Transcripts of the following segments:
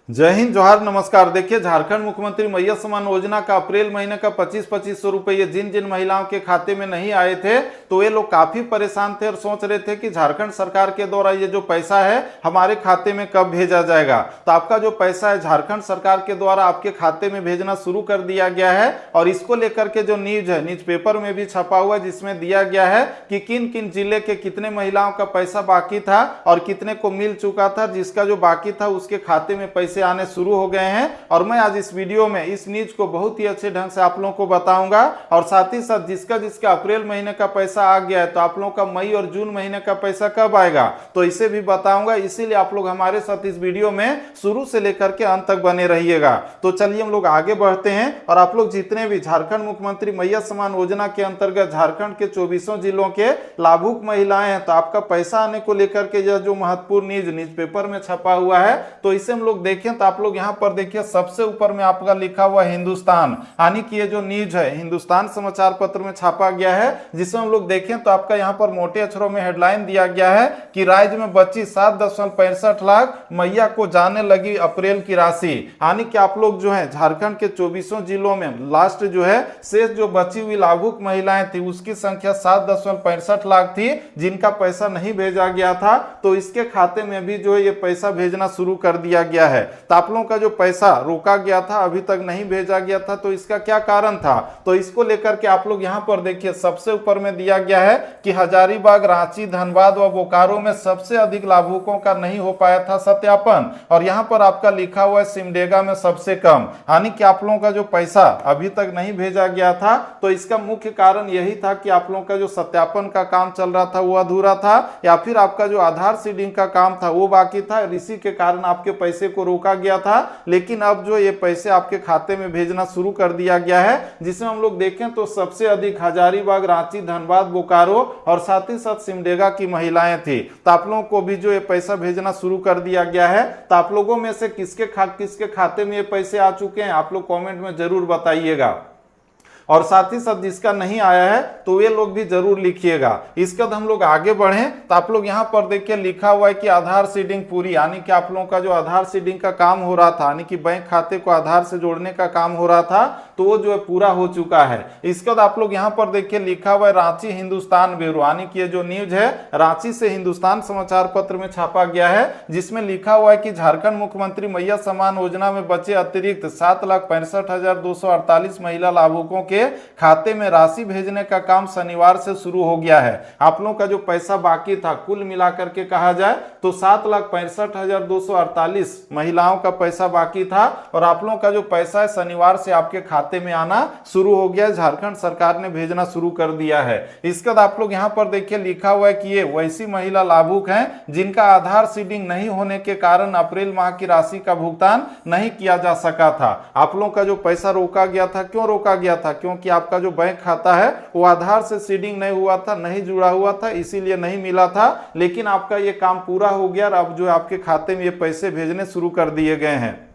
जय हिंद, जोहार, नमस्कार। देखिए, झारखंड मुख्यमंत्री मैया सम्मान योजना का अप्रैल महीने का 25-2500 रुपये जिन जिन महिलाओं के खाते में नहीं आए थे, तो ये लोग काफी परेशान थे और सोच रहे थे कि झारखंड सरकार के द्वारा ये जो पैसा है हमारे खाते में कब भेजा जाएगा। तो आपका जो पैसा है झारखंड सरकार के द्वारा आपके खाते में भेजना शुरू कर दिया गया है और इसको लेकर के जो न्यूज है, न्यूज पेपर में भी छपा हुआ है, जिसमें दिया गया है कि किन किन जिले के कितने महिलाओं का पैसा बाकी था और कितने को मिल चुका था। जिसका जो बाकी था उसके खाते में पैसे आने शुरू हो गए हैं और मैं आज इस वीडियो में इस न्यूज को बहुत ही अच्छे ढंग से आप लोगों को बताऊंगा। और साथ ही साथ जिसका जिसका अप्रैल महीने का पैसा आ गया है, तो आप लोगों का मई और जून महीने का पैसा कब आएगा, तो इसे भी बताऊंगा। इसीलिए आप लोग हमारे साथ इस वीडियो में शुरू से लेकर के अंत तक बने रहिएगा। तो चलिए हम लोग आगे बढ़ते हैं और आप लोग जितने भी झारखंड मुख्यमंत्री मैया सम्मान योजना के अंतर्गत झारखंड के 24 जिलों के लाभुक महिलाएं हैं, तो आपका पैसा आने को लेकर के यह जो महत्वपूर्ण न्यूज पेपर में छपा हुआ है, तो इसे हम लोग देखें तो आप लोग यहां पर देखिए सबसे ऊपर में आपका लिखा हुआ हिंदुस्तान, यानी कि ये जो न्यूज है हिंदुस्तान समाचार पत्र में छापा गया है, जिसमें हम लोग देखें तो आपका यहां पर मोटे अक्षरों में हेडलाइन दिया गया है कि राज्य में बची 7.65 लाख मैया को जाने लगी अप्रैल की राशि। यानी कि आप लोग जो है झारखंड के 24 जिलों में लास्ट जो है शेष जो बची हुई लाभुक महिलाएं थी उसकी संख्या 7.65 लाख थी, जिनका पैसा नहीं भेजा गया था। तो इसके खाते में भी जो है ये पैसा भेजना शुरू कर दिया गया है। तो आप लोगों का जो पैसा रोका गया था, अभी तक नहीं भेजा गया था, तो इसका क्या कारण था, तो इसको लेकर के आप लोग यहां पर देखिए सबसे ऊपर में दिया गया है कि हजारीबाग, रांची, धनबाद व बोकारो में सबसे अधिक लाभुकों का नहीं हो पाया था सत्यापन। और यहां पर आपका लिखा हुआ है सिमडेगा में सबसे कम। यानी कि आप लोगों का जो पैसा अभी तक नहीं भेजा गया था, तो इसका मुख्य कारण यही था कि आप लोगों का जो सत्यापन का काम चल रहा था वो अधूरा था, या फिर आपका जो आधार सीडिंग का काम था वो बाकी था। इसी के कारण आपके पैसे को रोका गया था। लेकिन अब जो ये पैसे आपके खाते में भेजना शुरू कर दिया गया है, जिसमें हम लोग देखें तो सबसे अधिक हजारीबाग, रांची, धनबाद, बोकारो और साथ ही साथ सिमडेगा की महिलाएं थी। तो आप लोगों को भी जो ये पैसा भेजना शुरू कर दिया गया है। तो आप लोगों में से किसके खाते में ये पैसे आ चुके हैं, आप लोग कमेंट में जरूर बताइएगा। और साथ ही साथ जिसका नहीं आया है तो वे लोग भी जरूर लिखिएगा। इसके बाद हम लोग आगे बढ़ें तो आप लोग यहां पर देखिए लिखा हुआ है कि आधार सीडिंग पूरी, यानी कि आप लोगों का जो आधार सीडिंग का काम हो रहा था, यानी कि बैंक खाते को आधार से जोड़ने का काम हो रहा था, तो वो जो है पूरा हो चुका है। इसके बाद आप लोग यहां पर देखिए लिखा हुआ है रांची हिंदुस्तान ब्यूरो, यानी कि ये जो न्यूज है रांची से हिंदुस्तान समाचार पत्र में छापा गया है, जिसमें लिखा हुआ है कि झारखंड मुख्यमंत्री मैया सम्मान योजना में बचे अतिरिक्त 7,65,248 महिला लाभुकों के खाते में राशि भेजने का काम शनिवार से शुरू हो गया है। आप लोगों का जो पैसा बाकी था कुल मिलाकर के कहा जाए तो 7,65,248 महिलाओं का पैसा बाकी था और आप लोगों का जो पैसा है शनिवार से आपके खाते में आना शुरू हो गया है। झारखंड सरकार ने भेजना शुरू कर दिया है। इसके बाद आप लोग यहां पर देखिए लिखा हुआ है कि ये वैसी महिला लाभुक हैं जिनका आधार सीडिंग नहीं होने के कारण अप्रैल माह की राशि का भुगतान नहीं किया जा सका था। आप लोगों का जो पैसा रोका गया था, क्यों रोका गया था, क्योंकि आपका जो बैंक खाता है वो आधार से सीडिंग नहीं हुआ था, नहीं जुड़ा हुआ था, इसीलिए नहीं मिला था। लेकिन आपका ये काम पूरा हो गया और अब जो आपके खाते में ये पैसे भेजने शुरू कर दिए गए हैं।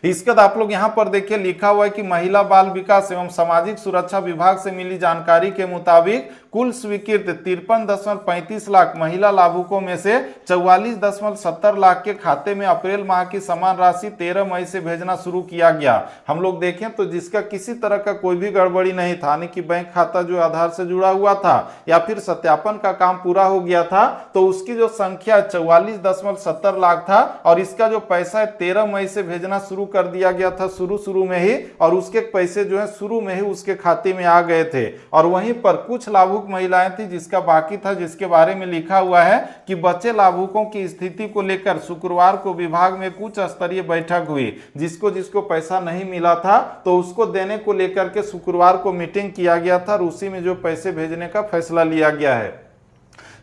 इसके बाद आप लोग यहां पर देखिए लिखा हुआ है कि महिला बाल विकास एवं सामाजिक सुरक्षा विभाग से मिली जानकारी के मुताबिक कुल स्वीकृत 53.35 लाख महिला लाभुकों में से 44.70 लाख के खाते में अप्रैल माह की समान राशि 13 मई से भेजना शुरू किया गया। हम लोग देखें तो जिसका किसी तरह का कोई भी गड़बड़ी नहीं था, यानी कि बैंक खाता जो आधार से जुड़ा हुआ था या फिर सत्यापन का काम पूरा हो गया था, तो उसकी जो संख्या 44.70 लाख था और इसका जो पैसा है 13 मई से भेजना शुरू कर दिया गया था शुरू में ही, और उसके पैसे जो है शुरू में ही उसके खाते में आ गए थे। और वहीं पर कुछ लाभुक महिलाएं थी जिसका बाकी था, जिसके बारे में लिखा हुआ है कि बचे लाभुकों की स्थिति को लेकर शुक्रवार को विभाग में उच्च स्तरीय बैठक हुई। जिसको पैसा नहीं मिला था तो उसको देने को लेकर के शुक्रवार को मीटिंग किया गया था और उसी में जो पैसे भेजने का फैसला लिया गया है।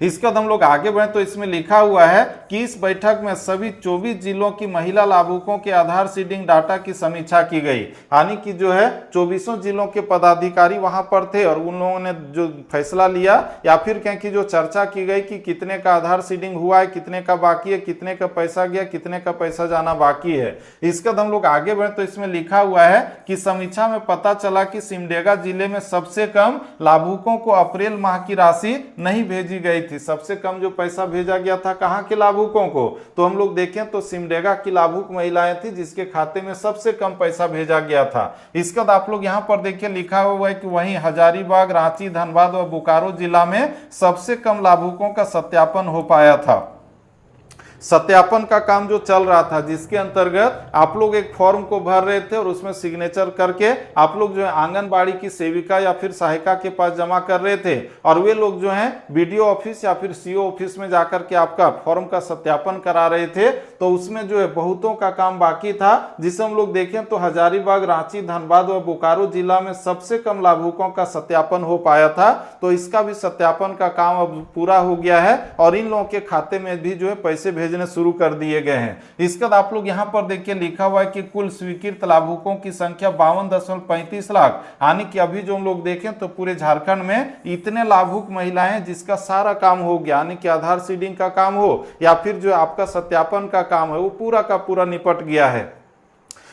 इसके बाद हम लोग आगे बढ़े तो इसमें लिखा हुआ है कि इस बैठक में सभी 24 जिलों की महिला लाभुकों के आधार सीडिंग डाटा की समीक्षा की गई। यानी कि जो है 24 जिलों के पदाधिकारी वहां पर थे और उन लोगों ने जो फैसला लिया या फिर कहें कि जो चर्चा की गई कि कितने का आधार सीडिंग हुआ है, कितने का बाकी है, कितने का पैसा गया, कितने का पैसा जाना बाकी है। इसके बाद हम लोग आगे बढ़े तो इसमें लिखा हुआ है कि समीक्षा में पता चला कि सिमडेगा जिले में सबसे कम लाभुकों को अप्रैल माह की राशि नहीं भेजी गई थी। सबसे कम जो पैसा भेजा गया था कहाँ के लाभुकों को, तो हम लोग देखें तो सिमडेगा की लाभुक महिलाएं थी जिसके खाते में सबसे कम पैसा भेजा गया था। इसके बाद आप लोग यहाँ पर देखिए लिखा हुआ है कि वहीं हजारीबाग, रांची, धनबाद और बोकारो जिला में सबसे कम लाभुकों का सत्यापन हो पाया था। सत्यापन का काम जो चल रहा था, जिसके अंतर्गत आप लोग एक फॉर्म को भर रहे थे और उसमें सिग्नेचर करके आप लोग जो है आंगनबाड़ी की सेविका या फिर सहायिका के पास जमा कर रहे थे, और वे लोग जो है बीडीओ ऑफिस या फिर सीओ ऑफिस में जाकर के आपका फॉर्म का सत्यापन करा रहे थे। तो उसमें जो है बहुतों का काम बाकी था, जिसे हम लोग देखें तो हजारीबाग, रांची, धनबाद और बोकारो जिला में सबसे कम लाभुकों का सत्यापन हो पाया था। तो इसका भी सत्यापन का काम अब पूरा हो गया है और इन लोगों के खाते में भी जो है पैसे भेजने शुरू कर दिए गए हैं। इसके बाद आप लोग यहां पर देखिए लिखा हुआ है कि कुल स्वीकृत लाभुकों की संख्या 52.35 लाख, यानी कि अभी जो हम लोग देखें तो पूरे झारखंड में इतने लाभुक महिलाएं हैं जिसका सारा काम हो गया, यानी कि आधार सीडिंग का काम हो या फिर जो आपका सत्यापन का काम है वो पूरा का पूरा निपट गया है।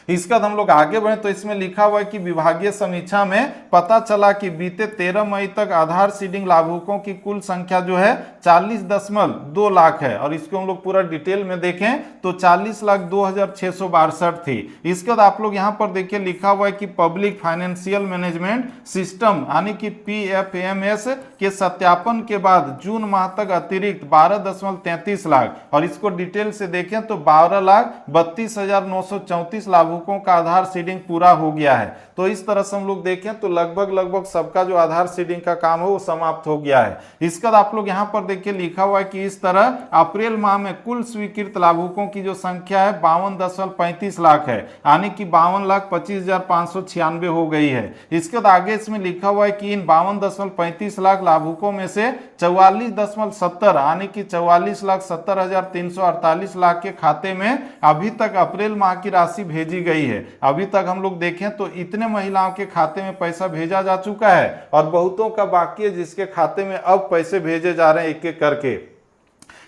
इसका हम लोग आगे बढ़े तो इसमें लिखा हुआ है कि विभागीय समीक्षा में पता चला कि बीते 13 मई तक आधार सीडिंग लाभुकों की कुल संख्या जो है 40.2 लाख है, और इसको हम लोग पूरा डिटेल में देखें तो 40,02,662 थी। इसके बाद आप लोग यहां पर देखिए लिखा हुआ है कि पब्लिक फाइनेंशियल मैनेजमेंट सिस्टम यानी कि PFMS के सत्यापन के बाद जून माह तक अतिरिक्त 12.33 लाख, और इसको डिटेल से देखें तो 12,32,934 लाभुकों का आधार सीडिंग पूरा हो गया है। तो इस तरह से हम लोग देखें तो लगभग सबका जो आधार सीडिंग का काम है वो समाप्त हो गया है। इसके बाद आप लोग यहां पर देखिए लिखा हुआ है कि इस तरह अप्रैल माह में कुल स्वीकृत लाभुकों की जो संख्या है 52.35 लाख है, यानी कि 52,25,596 हो गई है। इसके बाद आगे इसमें लिखा हुआ है कि इन 52.35 लाख लाभुकों में से 44.70 यानी कि 44,70,348 लाख के खाते में अभी तक अप्रैल माह की राशि भेजी गई है। अभी तक हम लोग देखें तो इतने महिलाओं के खाते में पैसा भेजा जा चुका है और बहुतों का बाकी है जिसके खाते में अब पैसे भेजे जा रहे हैं एक एक करके।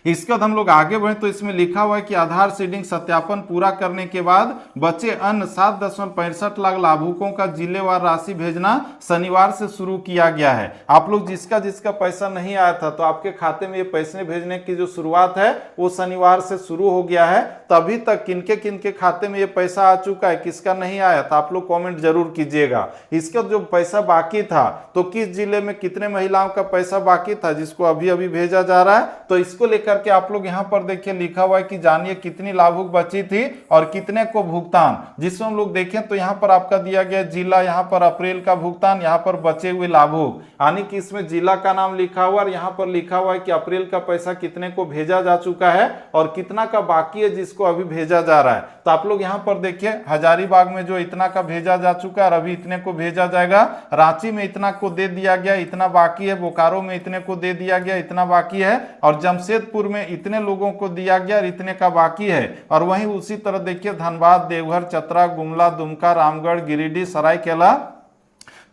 इसके बाद हम लोग आगे बढ़े तो इसमें लिखा हुआ है कि आधार सीडिंग सत्यापन पूरा करने के बाद बचे अन्य 7.65 लाख लाभुकों का जिलेवार राशि भेजना शनिवार से शुरू किया गया है। आप लोग जिसका जिसका पैसा नहीं आया था तो आपके खाते में ये पैसे भेजने की जो शुरुआत है वो शनिवार से शुरू हो गया है। तभी तक किनके किनके खाते में ये पैसा आ चुका है, किसका नहीं आया था, आप लोग कॉमेंट जरूर कीजिएगा। इसका जो पैसा बाकी था तो किस जिले में कितने महिलाओं का पैसा बाकी था जिसको अभी अभी भेजा जा रहा है, तो इसको लेकर के आप लोग यहां पर देखिए लिखा हुआ है कि जानिए कितनी लाभुक बची थी और कितने को भुगतान, जिसमें हम लोग देखें तो यहां पर आपका दिया गया जिला, यहां पर अप्रैल का भुगतान, यहां पर बचे हुए लाभुक, यानी कि इसमें जिला का नाम लिखा हुआ और यहां पर लिखा हुआ है कि अप्रैल का पैसा कितने को भेजा जा चुका है और कितना का बाकी है जिसको अभी भेजा जा रहा है। तो आप लोग यहां पर देखिए हजारीबाग में जो इतना का भेजा जा चुका है और अभी इतने को भेजा जाएगा, रांची में इतना को दे दिया गया, इतना बाकी है, बोकारो में इतने को दे दिया गया, इतना बाकी है, और जमशेदपुर में इतने लोगों को दिया गया और इतने का बाकी है। और वहीं उसी तरह देखिए धनबाद, देवघर, चतरा, गुमला, दुमका, रामगढ़, गिरिडीह, सरायकेला,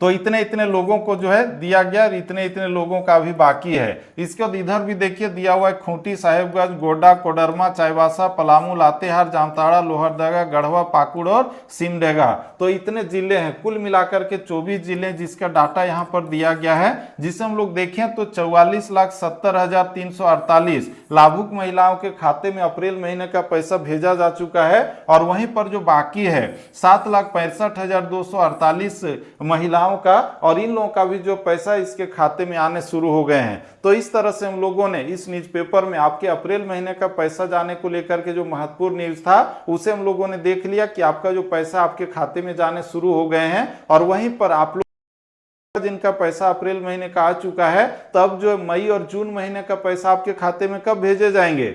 तो इतने इतने लोगों को जो है दिया गया और इतने इतने लोगों का भी बाकी है। इसके बाद इधर भी देखिए दिया हुआ है खूंटी, साहेबगंज, गोड्डा, कोडरमा, चाईबासा, पलामू, लातेहार, जामताड़ा, लोहरदगा, गढ़वा, पाकुड़ और सिमडेगा। तो इतने जिले हैं, कुल मिलाकर के 24 जिले जिसका डाटा यहाँ पर दिया गया है, जिसे हम लोग देखें तो 44,70,348 लाभुक महिलाओं के खाते में अप्रैल महीने का पैसा भेजा जा चुका है। और वहीं पर जो बाकी है 7,65,248 महिलाओं का, और इन लोगों का भी जो पैसा इसके खाते में आने शुरू हो गए हैं। तो इस तरह से हम लोगों ने इस न्यूज़पेपर में आपके अप्रैल महीने का पैसा जाने को लेकर के जो महत्वपूर्ण न्यूज था उसे हम लोगों ने देख लिया कि आपका जो पैसा आपके खाते में जाने शुरू हो गए हैं। और वहीं पर आप लोग जिनका पैसा अप्रैल महीने का आ चुका है, तब जो मई और जून महीने का पैसा आपके खाते में कब भेजे जाएंगे,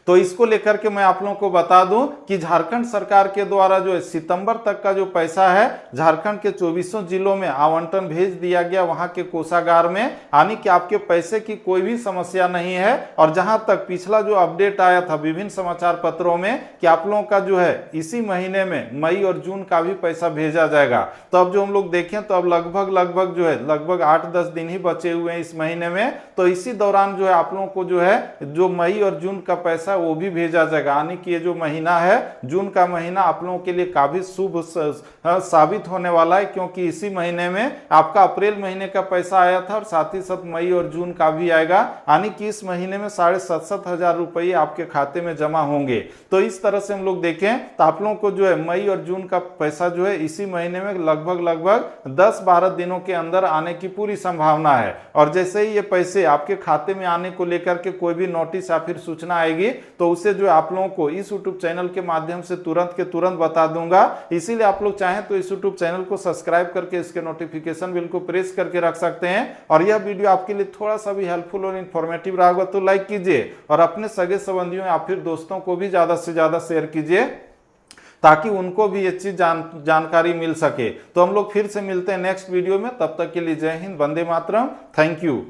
तो इसको लेकर के मैं आप लोगों को बता दूं कि झारखंड सरकार के द्वारा जो है सितंबर तक का जो पैसा है झारखंड के 24 जिलों में आवंटन भेज दिया गया वहां के कोषागार में, यानी कि आपके पैसे की कोई भी समस्या नहीं है। और जहां तक पिछला जो अपडेट आया था विभिन्न समाचार पत्रों में कि आप लोगों का जो है इसी महीने में मई और जून का भी पैसा भेजा जाएगा, तो अब जो हम लोग देखें तो अब लगभग जो है लगभग 8-10 दिन ही बचे हुए हैं इस महीने में। तो इसी दौरान जो है आप लोगों को जो है जो मई और जून का पैसा पैसा वो भी भेजा जाएगा। यानी कि ये जो महीना है जून का महीना आप लोगों के लिए काफी शुभ साबित होने वाला है, क्योंकि इसी महीने में आपका अप्रैल महीने का पैसा आया था और साथ ही साथ मई और जून का भी आएगा। यानी कि इस महीने में 67,500 रुपये आपके खाते में जमा होंगे। तो इस तरह से हम लोग देखें तो आप लोगों को जो है मई और जून का पैसा जो है इसी महीने में लगभग 10-12 दिनों के अंदर आने की पूरी संभावना है। और जैसे ही ये पैसे आपके खाते में आने को लेकर के कोई भी नोटिस या फिर सूचना आएगी तो उसे जो आप लोगों को इस यूट्यूब चैनल के माध्यम से तुरंत के तुरंत बता दूंगा। इसीलिए आप लोग चाहें तो इस यूट्यूब चैनल को सब्सक्राइब करके इसके नोटिफिकेशन बिल को प्रेस करके रख सकते हैं। और यह वीडियो आपके लिए थोड़ा सा भी हेल्पफुल और इन्फॉर्मेटिव रहा होगा तो लाइक कीजिए और अपने सगे संबंधियों या फिर दोस्तों को भी ज्यादा से ज्यादा शेयर कीजिए ताकि उनको भी ये चीज जानकारी मिल सके। तो हम लोग फिर से मिलते हैं नेक्स्ट वीडियो में, तब तक के लिए जय हिंद, वंदे मातरम, थैंक यू।